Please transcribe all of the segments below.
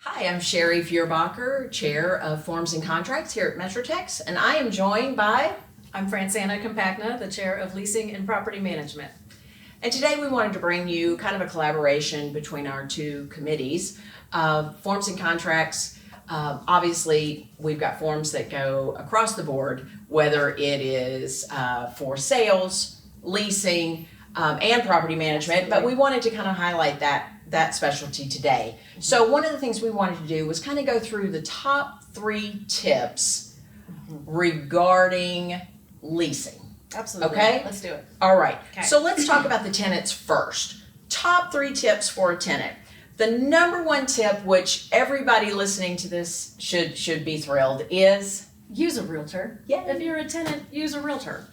Hi, I'm Cheri Feuerbacher, Chair of Forms and Contracts here at MetroTex, and I am joined by... I'm Franceanna, Campagna, the Chair of Leasing and Property Management. And today we wanted to bring you kind of a collaboration between our two committees. Forms and Contracts, obviously we've got forms that go across the board, whether it is for sales, leasing, and property management, but we wanted to kind of highlight that specialty today. So one of the things we wanted to do was kind of go through the top 3 tips regarding leasing. Absolutely. Okay? Let's do it. All right. Okay. So let's talk about the tenants first. Top 3 tips for a tenant. The number 1 tip, which everybody listening to this should be thrilled, is Use a realtor. Yay. If you're a tenant, use a realtor.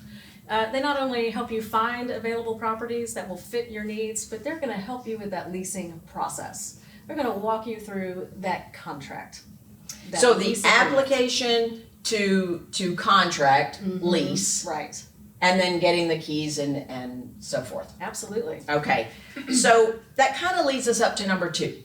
They not only help you find available properties that will fit your needs, but they're going to help you with that leasing process. They're going to walk you through that contract. so the application to contract, lease, Right. and then getting the keys and so forth. Absolutely. Okay, so that kind of leads us up to number 2.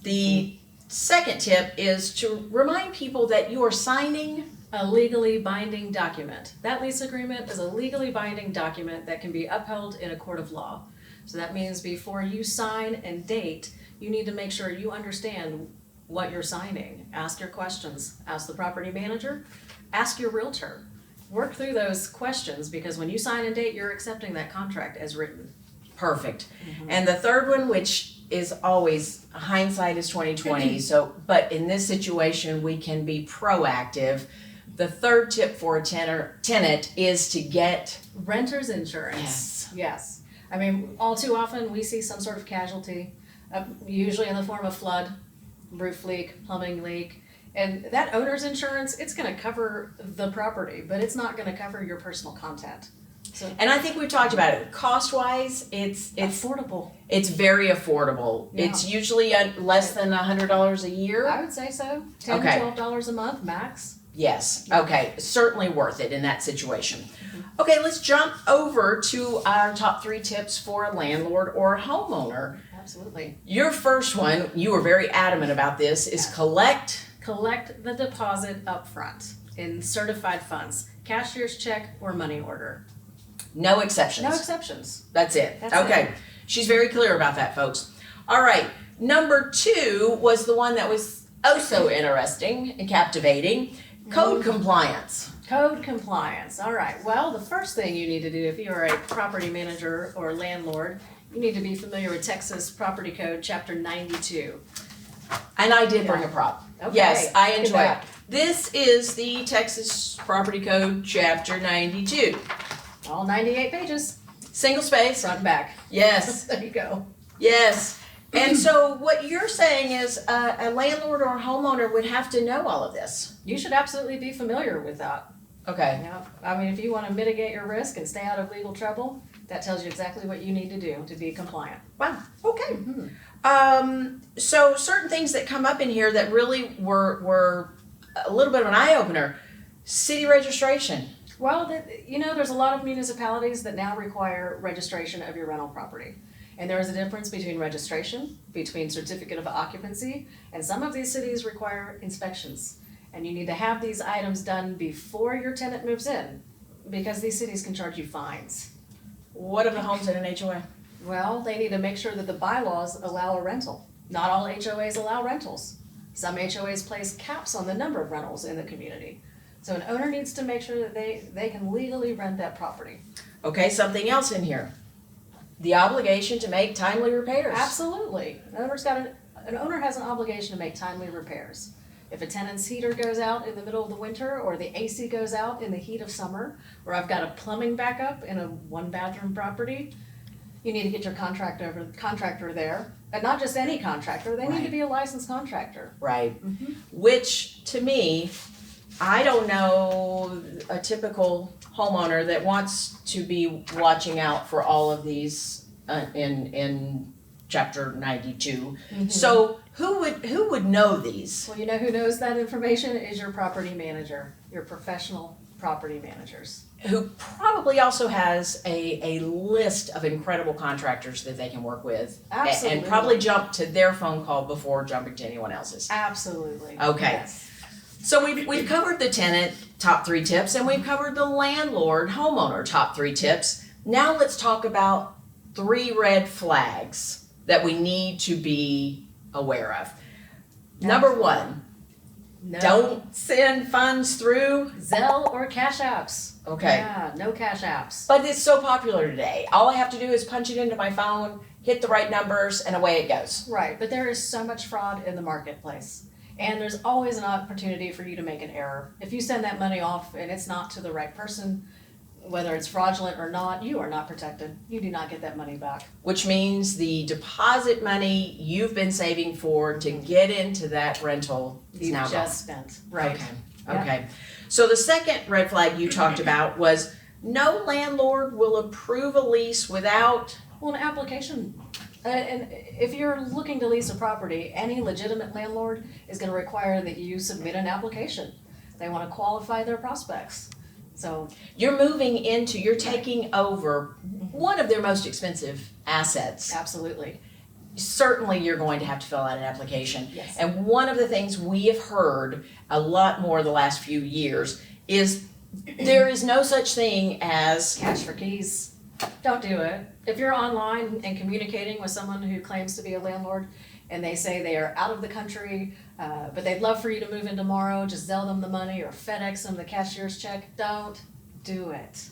The second tip is to remind people that you are signing A legally binding document. That lease agreement is a legally binding document that can be upheld in a court of law. So that means before you sign and date, you need to make sure you understand what you're signing. Ask your questions. Ask the property manager. Ask your realtor. Work through those questions because when you sign and date, you're accepting that contract as written. perfect. And the third one, which is always hindsight is 2020. So, but in this situation, we can be proactive. The third tip for a tenant is to get Renter's insurance. Yes. I mean, all too often we see some sort of casualty, usually in the form of flood, roof leak, plumbing leak. And that owner's insurance, it's going to cover the property, but it's not going to cover your personal content. So And I think we've talked about it. Cost-wise, it's affordable. It's very affordable. Yeah. It's usually less than $100 a year. I would say so. $10, Okay. $12 a month max. Yes. Okay. Certainly worth it in that situation. Okay, let's jump over to our top 3 tips for a landlord or a homeowner. Absolutely. Your first one, you were very adamant about this, is collect. Collect the deposit up front in certified funds, cashier's check or money order. No exceptions. No exceptions. That's it. That's okay. it. She's very clear about that, folks. All right. Number 2 was the one that was oh so interesting and captivating. Code compliance. Code compliance. All right. Well, the first thing you need to do if you are a property manager or landlord, you need to be familiar with Texas Property Code Chapter 92. And I did bring a prop. Okay. Yes, I Look at enjoy it. that. This is the Texas Property Code Chapter 92. All 98 pages, Single space. front and back. Yes, There you go. yes. And so what you're saying is a landlord or a homeowner would have to know all of this. You should absolutely be familiar with that. Okay. Yeah. I mean, if you want to mitigate your risk and stay out of legal trouble, that tells you exactly what you need to do to be compliant. Wow. Okay. Mm-hmm. So certain things that come up in here that really were a little bit of an eye-opener. City registration. Well, there's a lot of municipalities that now require registration of your rental property. And there is a difference between registration, between certificate of occupancy, and some of these cities require inspections. And you need to have these items done before your tenant moves in, because these cities can charge you fines. What of the homes in an HOA? Well, they need to make sure that the bylaws allow a rental. Not all HOAs allow rentals. Some HOAs place caps on the number of rentals in the community. So an owner needs to make sure that they can legally rent that property. Okay, something else in here. The obligation to make timely repairs. Absolutely. An owner has an obligation to make timely repairs. If a tenant's heater goes out in the middle of the winter, or the AC goes out in the heat of summer, or I've got a plumbing backup in a 1-bathroom property, you need to get your contractor there. And not just any contractor, they need to be a licensed contractor. Right. Which, to me, I don't know a typical homeowner that wants to be watching out for all of these in Chapter 92. So who would know these? Well, you know who knows that information is your property manager, your professional property managers. who probably also has a list of incredible contractors that they can work with. Absolutely. And probably jump to their phone call before jumping to anyone else's. Absolutely. Okay. Yes. So we've covered the tenant top 3 tips, and we've covered the landlord homeowner top 3 tips. Now let's talk about 3 red flags that we need to be aware of. Number 1, No. don't send funds through. Zelle or Cash Apps. Okay. Yeah, no Cash Apps. But it's so popular today. All I have to do is punch it into my phone, hit the right numbers, and away it goes. Right, but there is so much fraud in the marketplace. And there's always an opportunity for you to make an error. If you send that money off and it's not to the right person, whether it's fraudulent or not, you are not protected. You do not get that money back. Which means the deposit money you've been saving for to get into that rental is You now just gone. spent. Right. Okay. Yep. Okay. So the second red flag you talked about was no landlord will approve a lease without. Well, an application. And if you're looking to lease a property, any legitimate landlord is going to require that you submit an application. They want to qualify their prospects. So You're taking over one of their most expensive assets. absolutely. Certainly you're going to have to fill out an application. Yes. And one of the things we have heard a lot more the last few years is there is no such thing as Cash for keys. Don't do it. If you're online and communicating with someone who claims to be a landlord and they say they are out of the country, but they'd love for you to move in tomorrow, just Zelle them the money or FedEx them the cashier's check, don't do it.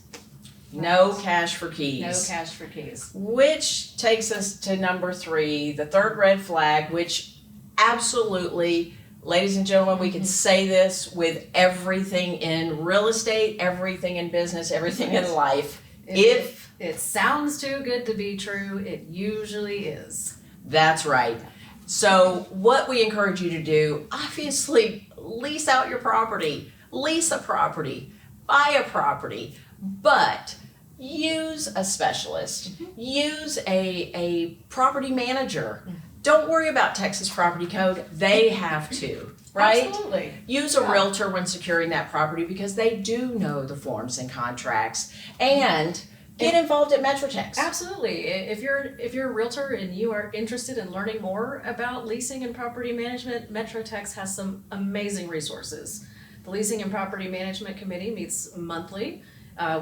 no cash for keys. No cash for keys. Which takes us to number 3, the third red flag, which absolutely, ladies and gentlemen, we can say this with everything in real estate, everything in business, everything in life. If it sounds too good to be true, it usually is. that's right. So what we encourage you to do, obviously, lease out your property, lease a property, buy a property, but use a specialist, use a property manager. Don't worry about Texas property code. They have to, right? Absolutely. Use a realtor when securing that property because they do know the forms and contracts. And get involved at MetroTex. Absolutely. If you're a realtor and you are interested in learning more about leasing and property management, MetroTex has some amazing resources. The Leasing and Property Management Committee meets monthly.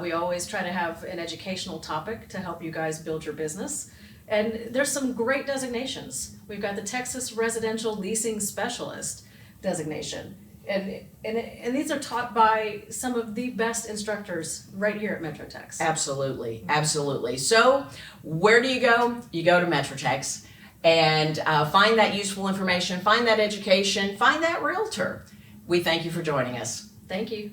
We always try to have an educational topic to help you guys build your business. And there's some great designations. We've got the Texas Residential Leasing Specialist designation. And these are taught by some of the best instructors right here at MetroTex. Absolutely, absolutely. So where do? You go to MetroTex and find that useful information, find that education, find that realtor. We thank you for joining us. Thank you.